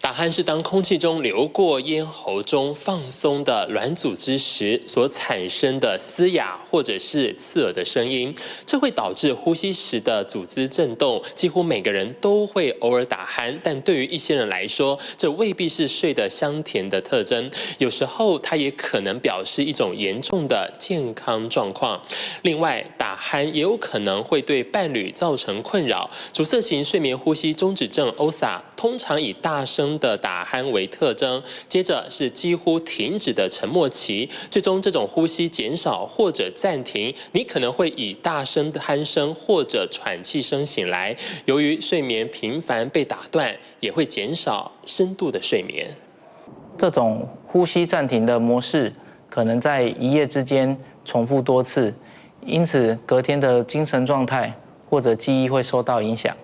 打鼾是当空气中流过咽喉中放松的软组织时所产生的嘶哑或者是刺耳的声音，这会导致呼吸时的组织震动。几乎每个人都会偶尔打鼾，但对于一些人来说，这未必是睡得香甜的特征。有时候它也可能表示一种严重的健康状况。另外，打鼾也有可能会对伴侣造成困扰。阻塞型睡眠呼吸中止症 OSA 通常以大声的打鼾为特征，接着是几乎停止的沉默期，最终这种呼吸减少或者暂停，你可能会以大声的鼾声或者喘气声醒来。由于睡眠频繁被打断，也会减少深度的睡眠。这种呼吸暂停的模式可能在一夜之间重复多次，因此隔天的精神状态或者记忆会受到影响。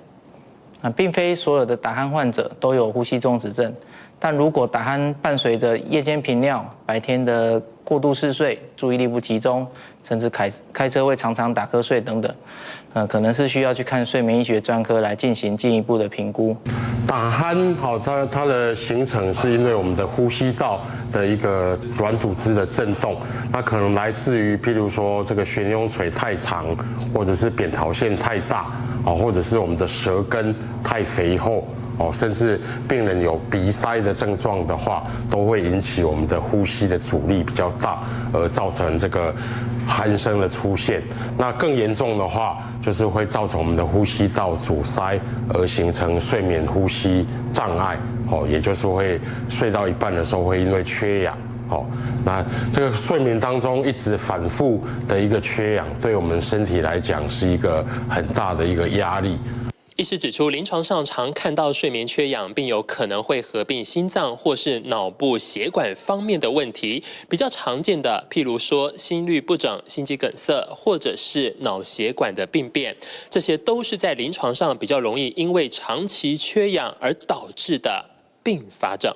并非所有的打鼾患者都有呼吸中止症，但如果打鼾伴随着夜间频尿、白天的过度嗜睡、注意力不集中，甚至开车会常常打瞌睡等等，可能是需要去看睡眠医学专科来进行进一步的评估。打鼾它的形成是因为我们的呼吸道的一个软组织的震动，那可能来自于譬如说这个悬雍垂太长，或者是扁桃腺太大，或者是我们的舌根太肥厚。甚至病人有鼻塞的症状的话，都会引起我们的呼吸的阻力比较大，而造成这个鼾声的出现。那更严重的话，就是会造成我们的呼吸道阻塞，而形成睡眠呼吸障碍。也就是会睡到一半的时候会因为缺氧。那这个睡眠当中一直反复的一个缺氧，对我们身体来讲是一个很大的一个压力。医师指出，临床上常看到睡眠缺氧，并有可能会合并心脏或是脑部血管方面的问题。比较常见的，譬如说心律不整、心肌梗塞，或者是脑血管的病变，这些都是在临床上比较容易因为长期缺氧而导致的并发症。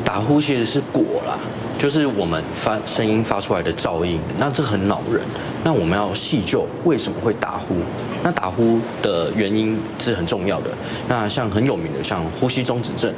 打呼其实是果啦，就是我们声音发出来的噪音，那这很恼人。那我们要细究为什么会打呼，那打呼的原因是很重要的。那像很有名的，像呼吸中止症，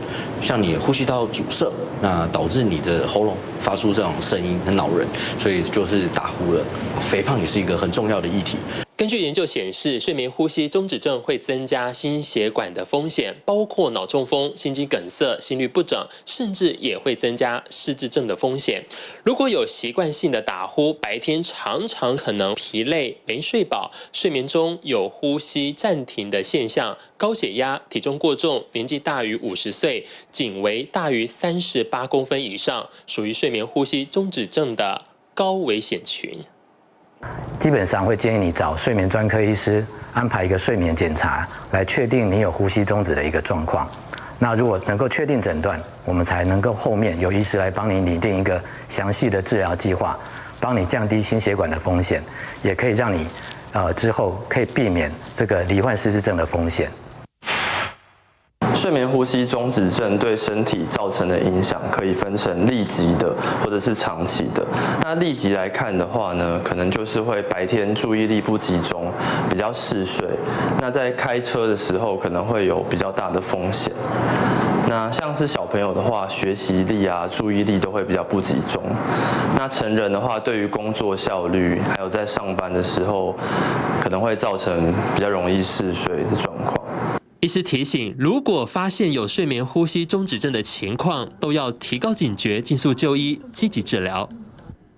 像你呼吸道阻塞，那导致你的喉咙发出这种声音很恼人，所以就是打呼了。肥胖也是一个很重要的议题。根据研究显示，睡眠呼吸中止症会增加心血管的风险，包括脑中风、心肌梗塞、心律不整，甚至也会增加失智症的风险。如果有习惯性的打呼，白天常常可能疲累、没睡饱，睡眠中有呼吸暂停的现象，高血压、体重过重、年纪大于50岁、颈围大于38公分以上，属于睡眠呼吸中止症的高危险群。基本上会建议你找睡眠专科医师安排一个睡眠检查，来确定你有呼吸中止的一个状况。那如果能够确定诊断，我们才能够后面有医师来帮你拟定一个详细的治疗计划，帮你降低心血管的风险，也可以让你之后可以避免这个罹患失智症的风险。睡眠呼吸中止症对身体造成的影响可以分成立即的或者是长期的。那立即来看的话呢，可能就是会白天注意力不集中，比较嗜睡。那在开车的时候可能会有比较大的风险。那像是小朋友的话，学习力啊、注意力都会比较不集中。那成人的话，对于工作效率，还有在上班的时候，可能会造成比较容易嗜睡的状况。医师提醒，如果发现有睡眠呼吸中止症的情况，都要提高警觉，尽速就医，积极治疗。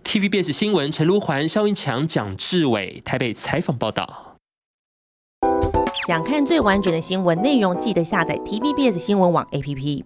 TVBS 新闻陈如环、肖英强、蒋志伟台北采访报道。想看最完整的新闻内容，记得下载 TVBS 新闻网 APP。